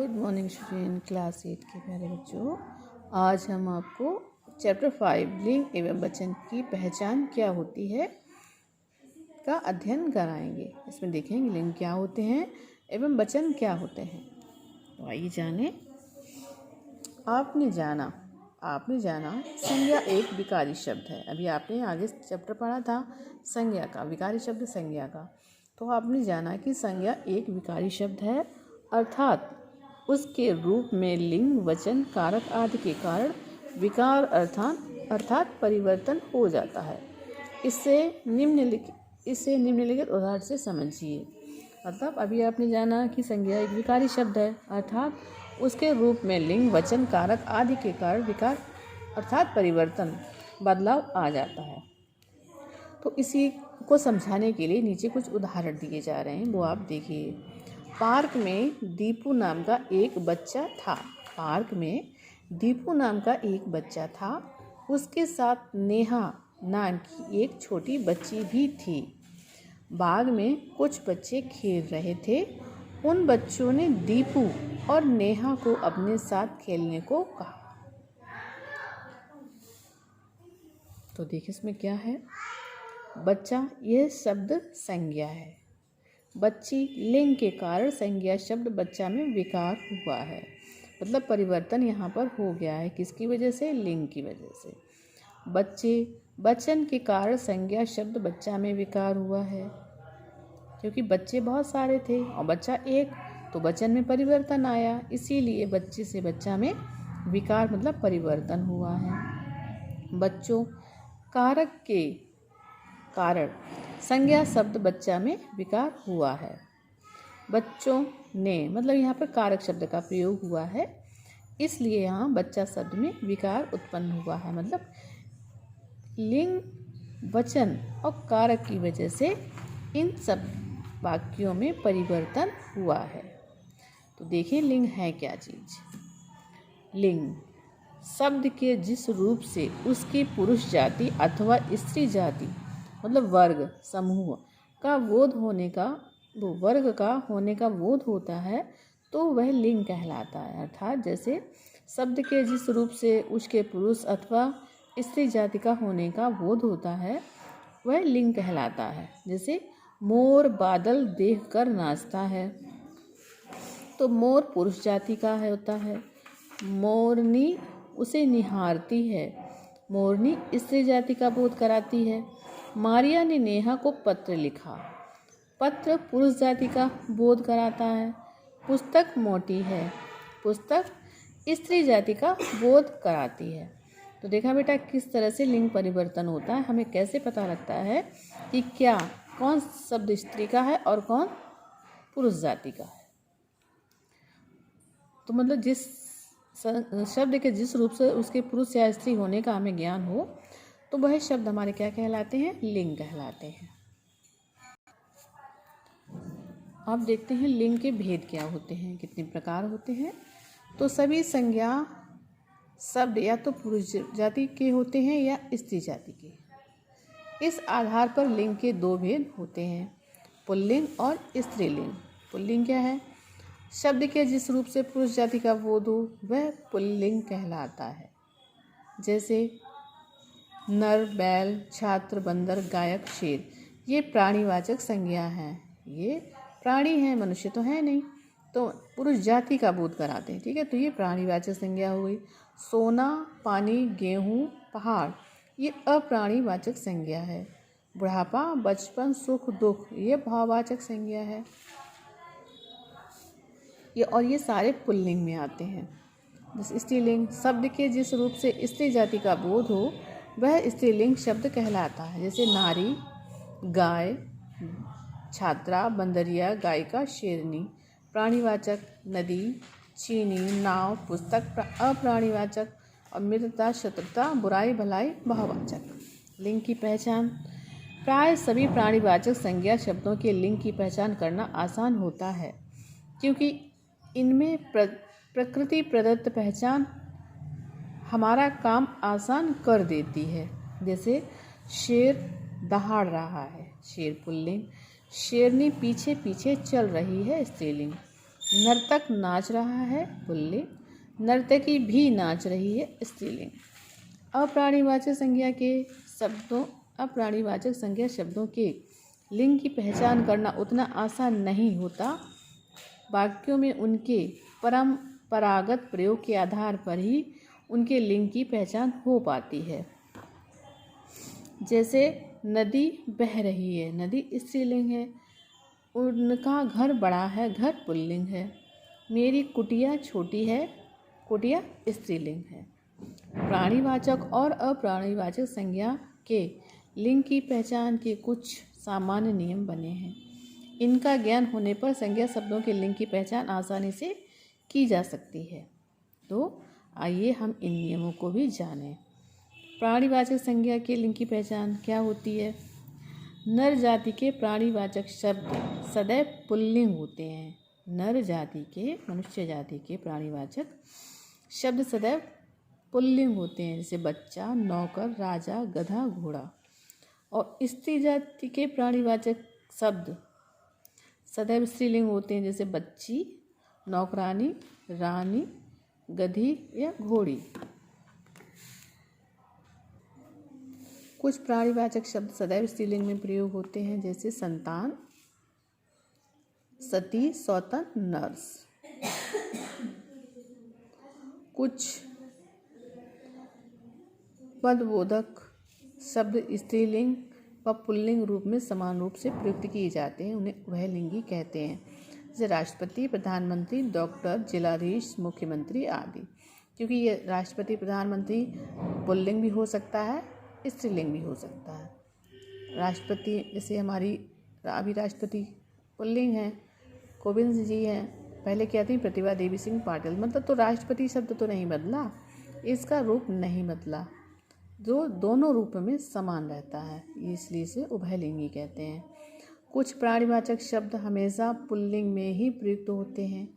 Good morning student class 8 के प्यारे बच्चों। आज हम आपको चैप्टर 5 लिंग एवं वचन की पहचान क्या होती है का अध्ययन कराएंगे। इसमें देखेंगे लिंग क्या होते हैं एवं वचन क्या होते हैं। तो आइए जाने। आपने जाना संज्ञा एक विकारी शब्द है। अभी आपने आगे चैप्टर पढ़ा था संज्ञा का, विकारी शब्द संज्ञा का। तो आपने जाना कि संज्ञा एक विकारी शब्द है, अर्थात उसके रूप में लिंग वचन कारक आदि के कारण विकार अर्थात परिवर्तन हो जाता है। इसे निम्नलिखित उदाहरण से समझिए। मतलब अभी आपने जाना कि संज्ञा एक विकारी शब्द है, अर्थात उसके रूप में लिंग वचन कारक आदि के कारण विकार अर्थात परिवर्तन बदलाव आ जाता है। तो इसी को समझाने के लिए नीचे कुछ उदाहरण दिए जा रहे हैं, वो आप देखिए। पार्क में दीपू नाम का एक बच्चा था। उसके साथ नेहा नाम की एक छोटी बच्ची भी थी। बाग में कुछ बच्चे खेल रहे थे। उन बच्चों ने दीपू और नेहा को अपने साथ खेलने को कहा। तो देखिए इसमें क्या है। बच्चा यह शब्द संज्ञा है। बच्ची लिंग के कारण संज्ञा शब्द बच्चा में विकार हुआ है। मतलब परिवर्तन यहाँ पर हो गया है। किसकी वजह से? लिंग की वजह से। बच्चे वचन के कारण संज्ञा शब्द बच्चा में विकार हुआ है, क्योंकि बच्चे बहुत सारे थे और बच्चा एक, तो वचन में परिवर्तन आया, इसीलिए बच्चे से बच्चा में विकार मतलब परिवर्तन हुआ है। बच्चों कारक के कारण संज्ञा शब्द बच्चा में विकार हुआ है। बच्चों ने मतलब यहाँ पर कारक शब्द का प्रयोग हुआ है, इसलिए यहाँ बच्चा शब्द में विकार उत्पन्न हुआ है। मतलब लिंग वचन और कारक की वजह से इन सब वाक्यों में परिवर्तन हुआ है। तो देखिए लिंग है क्या चीज़। लिंग शब्द के जिस रूप से उसकी पुरुष जाति अथवा स्त्री जाति मतलब वर्ग समूह का बोध होने का बोध होता है, तो वह लिंग कहलाता है। अर्थात जैसे शब्द के जिस रूप से उसके पुरुष अथवा स्त्री जाति का होने का बोध होता है, वह लिंग कहलाता है। जैसे मोर बादल देखकर नाचता है, तो मोर पुरुष जाति का होता है। मोरनी उसे निहारती है, मोरनी स्त्री जाति का बोध कराती है। मारिया ने नेहा को पत्र लिखा, पत्र पुरुष जाति का बोध कराता है। पुस्तक मोटी है, पुस्तक स्त्री जाति का बोध कराती है। तो देखा बेटा किस तरह से लिंग परिवर्तन होता है। हमें कैसे पता लगता है कि कौन शब्द स्त्री का है और कौन पुरुष जाति का है। तो मतलब जिस शब्द के जिस रूप से उसके पुरुष या स्त्री होने का हमें ज्ञान हो, तो वह शब्द हमारे क्या कहलाते हैं? लिंग कहलाते हैं। अब देखते हैं लिंग के भेद क्या होते हैं, कितने प्रकार होते हैं। तो सभी संज्ञा शब्द या तो पुरुष जाति के होते हैं या स्त्री जाति के। इस आधार पर लिंग के दो भेद होते हैं, पुल्लिंग और स्त्रीलिंग। पुल्लिंग क्या है? शब्द के जिस रूप से पुरुष जाति का बोध हो वह पुल्लिंग कहलाता है। जैसे नर, बैल, छात्र, बंदर, गायक, शेर, ये प्राणीवाचक संज्ञा हैं। ये प्राणी हैं, मनुष्य तो है नहीं, तो पुरुष जाति का बोध कराते हैं। ठीक है, तो ये प्राणीवाचक संज्ञा हो गई। सोना, पानी, गेहूँ, पहाड़, ये अप्राणीवाचक संज्ञा है। बुढ़ापा, बचपन, सुख, दुख, ये भाववाचक संज्ञा है। ये सारे पुल्लिंग में आते हैं। जैसे स्त्रीलिंग, शब्द के जिस रूप से स्त्री जाति का बोध हो वह स्त्रीलिंग शब्द कहलाता है। जैसे नारी, गाय, छात्रा, बंदरिया, गायिका, शेरनी। प्राणीवाचक नदी, चीनी, नाव, पुस्तक अप्राणीवाचक, और मित्रता, शत्रुता, बुराई, भलाई भाववाचक। लिंग की पहचान। प्राय सभी प्राणीवाचक संज्ञा शब्दों के लिंग की पहचान करना आसान होता है, क्योंकि इनमें प्रकृति प्रदत्त पहचान हमारा काम आसान कर देती है। जैसे शेर दहाड़ रहा है, शेर पुल्लिंग। शेरनी पीछे पीछे चल रही है, स्त्रीलिंग। नर्तक नाच रहा है पुल्लिंग, नर्तकी भी नाच रही है स्त्रीलिंग। अप्राणीवाचक संज्ञा शब्दों के लिंग की पहचान करना उतना आसान नहीं होता। वाक्यों में उनके परंपरागत प्रयोग के आधार पर ही उनके लिंग की पहचान हो पाती है। जैसे नदी बह रही है, नदी स्त्रीलिंग है। उनका घर बड़ा है, घर पुल्लिंग है। मेरी कुटिया छोटी है, कुटिया स्त्रीलिंग है। प्राणीवाचक और अप्राणीवाचक संज्ञा के लिंग की पहचान के कुछ सामान्य नियम बने हैं। इनका ज्ञान होने पर संज्ञा शब्दों के लिंग की पहचान आसानी से की जा सकती है। तो आइए हम इन नियमों को भी जानें। प्राणीवाचक संज्ञा के लिंग की पहचान क्या होती है? नर जाति के प्राणीवाचक शब्द सदैव पुल्लिंग होते हैं। नर जाति के, मनुष्य जाति के प्राणीवाचक शब्द सदैव पुल्लिंग होते हैं, जैसे बच्चा, नौकर, राजा, गधा, घोड़ा। और स्त्री जाति के प्राणीवाचक शब्द सदैव स्त्रीलिंग होते हैं, जैसे बच्ची, नौकरानी, रानी, गधी या घोड़ी। कुछ प्राणीवाचक शब्द सदैव स्त्रीलिंग में प्रयोग होते हैं, जैसे संतान, सती, सौतन, नर्स। कुछ पदबोधक शब्द स्त्रीलिंग व पुल्लिंग रूप में समान रूप से प्रयुक्त किए जाते हैं, उन्हें उभयलिंगी कहते हैं, जैसे राष्ट्रपति, प्रधानमंत्री, डॉक्टर, जिलाधीश, मुख्यमंत्री आदि। क्योंकि ये राष्ट्रपति, प्रधानमंत्री पुल्लिंग भी हो सकता है, स्त्रीलिंग भी हो सकता है। राष्ट्रपति जैसे हमारी अभी राष्ट्रपति पुल्लिंग हैं, कोविंद जी हैं। पहले क्या थी? प्रतिभा देवी सिंह पाटिल। मतलब तो राष्ट्रपति शब्द तो नहीं बदला, इसका रूप नहीं बदला, जो दोनों रूप में समान रहता है, इसलिए इसे उभयलिंगी कहते हैं। कुछ प्राणीवाचक शब्द हमेशा पुल्लिंग में ही प्रयुक्त होते हैं,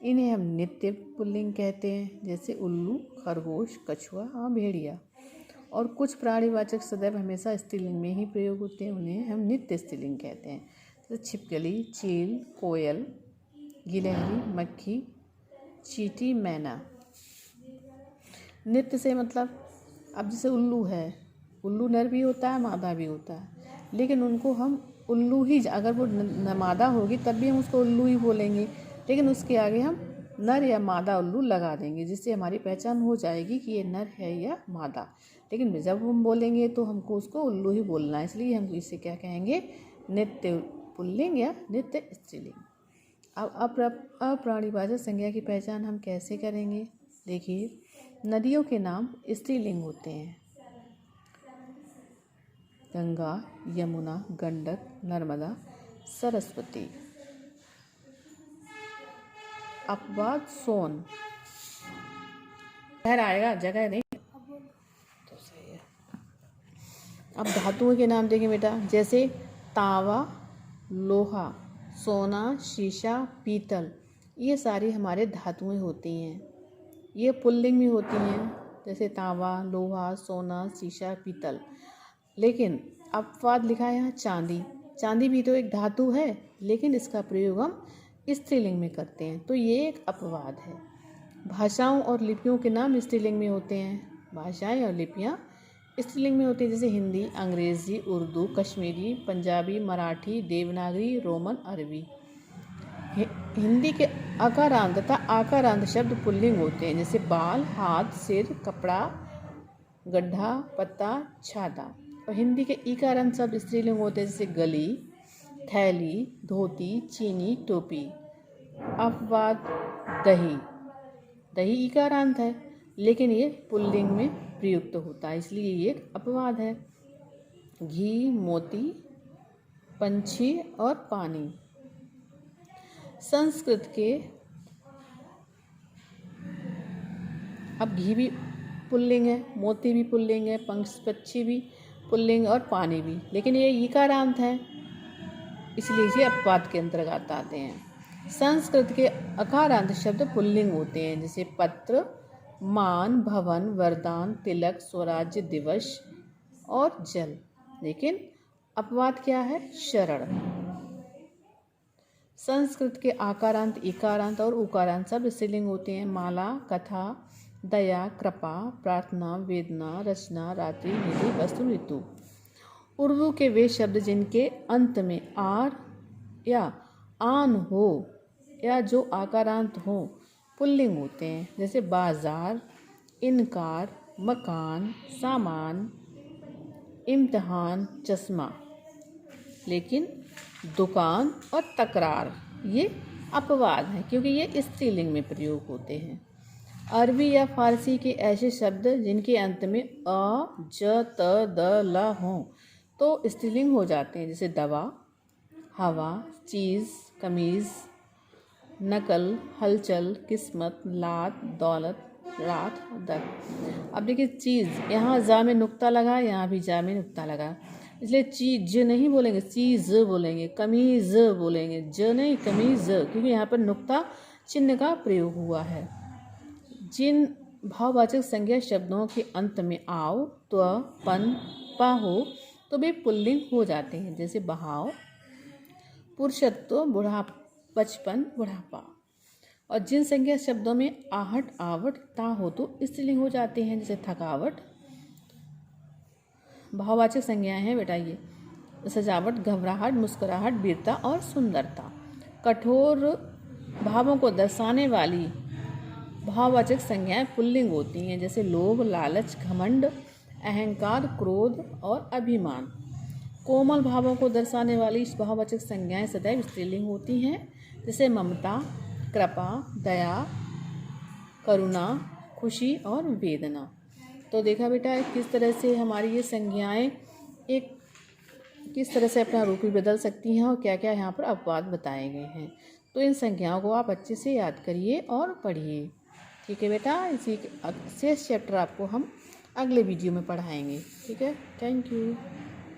इन्हें हम नित्य पुल्लिंग कहते हैं, जैसे उल्लू, खरगोश, कछुआ और भेड़िया। और कुछ प्राणीवाचक सदैव हमेशा स्त्रीलिंग में ही प्रयोग होते हैं, उन्हें हम नित्य स्त्रीलिंग कहते हैं, जैसे छिपकली, चील, कोयल, गिलहरी, मक्खी, चींटी, मैना। नित्य से मतलब अब जैसे उल्लू है, उल्लू नर भी होता है, मादा भी होता है, लेकिन उनको हम उल्लू ही, अगर वो मादा होगी तब भी हम उसको उल्लू ही बोलेंगे, लेकिन उसके आगे हम नर या मादा उल्लू लगा देंगे, जिससे हमारी पहचान हो जाएगी कि ये नर है या मादा। लेकिन जब हम बोलेंगे तो हमको उसको उल्लू ही बोलना है, इसलिए हम इसे क्या कहेंगे? नित्य पुल्लिंग या नित्य स्त्रीलिंग। अब अप्राणीवाचक संज्ञा की पहचान हम कैसे करेंगे? देखिए, नदियों के नाम स्त्रीलिंग होते हैं, गंगा, यमुना, गंडक, नर्मदा, सरस्वती। अपवाद सोन, खैर आएगा, जगह नहीं तो सही है। अब धातुओं के नाम देखें बेटा, जैसे तांबा, लोहा, सोना, शीशा, पीतल, ये सारी हमारे धातुएं होती हैं, ये पुल्लिंग में होती हैं, जैसे तांबा, लोहा, सोना, शीशा, पीतल। लेकिन अपवाद लिखा है यहाँ चांदी। चांदी भी तो एक धातु है, लेकिन इसका प्रयोग हम स्त्रीलिंग में करते हैं, तो ये एक अपवाद है। भाषाओं और लिपियों के नाम स्त्रीलिंग में होते हैं। भाषाएं और लिपियाँ स्त्रीलिंग में होती है, जैसे हिंदी, अंग्रेजी, उर्दू, कश्मीरी, पंजाबी, मराठी, देवनागरी, रोमन, अरबी। हिंदी के अकारांत तथा आकारांत शब्द पुल्लिंग होते हैं, जैसे बाल, हाथ, सिर, कपड़ा, गड्ढा, पत्ता, छाता। और हिंदी के इकारांत शब्द स्त्रीलिंग होते हैं, जैसे गली, थैली, धोती, चीनी, टोपी। अपवाद दही, दही इकारांत है, लेकिन ये पुल्लिंग में प्रयुक्त होता है, इसलिए ये एक अपवाद है। घी, मोती, पंछी और पानी। संस्कृत के, अब घी भी पुल्लिंग है, मोती भी पुल्लिंग है, पक्षी भी पुल्लिंग और पानी भी, लेकिन ये ईकारांत है, इसलिए ये अपवाद के अंतर्गत आते हैं। संस्कृत के अकारांत शब्द पुल्लिंग होते हैं, जैसे पत्र, मान, भवन, वरदान, तिलक, स्वराज्य दिवस और जल। लेकिन अपवाद क्या है? शरण। संस्कृत के आकारांत, इकारांत और उकारांत सब स्त्रीलिंग होते हैं। माला, कथा, दया, कृपा, प्रार्थना, वेदना, रचना, रात्रि, निधि, वस्तु, ऋतु। उर्दू के वे शब्द जिनके अंत में आर या आन हो या जो आकारांत हो पुल्लिंग होते हैं, जैसे बाजार, इनकार, मकान, सामान, इम्तिहान, चश्मा। लेकिन दुकान और तकरार ये अपवाद हैं क्योंकि ये स्त्रीलिंग में प्रयोग होते हैं। अरबी या फारसी के ऐसे शब्द जिनके अंत में अ, ज, त, द, ल हों तो स्त्रीलिंग हो जाते हैं, जैसे दवा, हवा, चीज़, कमीज़, नकल, हलचल, किस्मत, लात, दौलत, रात, दर। अब देखिए चीज़, यहाँ जा में नुक्ता लगा, यहाँ भी जा में नुक्ता लगा, इसलिए चीज नहीं बोलेंगे, चीज़ बोलेंगे। कमीज़ बोलेंगे, ज नहीं कमीज़, क्योंकि यहाँ पर नुक्ता चिन्ह का प्रयोग हुआ है। जिन भाववाचक संज्ञा शब्दों के अंत में आव, त्व, पन, पा हो तो वे पुल्लिंग हो जाते हैं, जैसे बहाव, पुरुषत्व, बुढ़ापा, बचपन, बुढ़ापा। और जिन संज्ञा शब्दों में आहट, आवट, ता हो तो स्त्रीलिंग हो जाते हैं, जैसे थकावट। भाववाचक संज्ञाएं हैं बेटा ये सजावट, घबराहट, मुस्कुराहट, वीरता और सुंदरता। कठोर भावों को दर्शाने वाली भाववाचक संज्ञाएं पुल्लिंग होती हैं, जैसे लोभ, लालच, घमंड, अहंकार, क्रोध और अभिमान। कोमल भावों को दर्शाने वाली भाववाचक संज्ञाएं सदैव स्त्रीलिंग होती हैं, जैसे ममता, कृपा, दया, करुणा, खुशी और वेदना। तो देखा बेटा किस तरह से हमारी ये संज्ञाएं एक किस तरह से अपना रूप भी बदल सकती हैं और क्या क्या यहाँ पर अपवाद बताए गए हैं। तो इन संज्ञाओं को आप अच्छे से याद करिए और पढ़िए। ठीक है बेटा, इसी शेष चैप्टर आपको हम अगले वीडियो में पढ़ाएंगे। ठीक है, थैंक यू।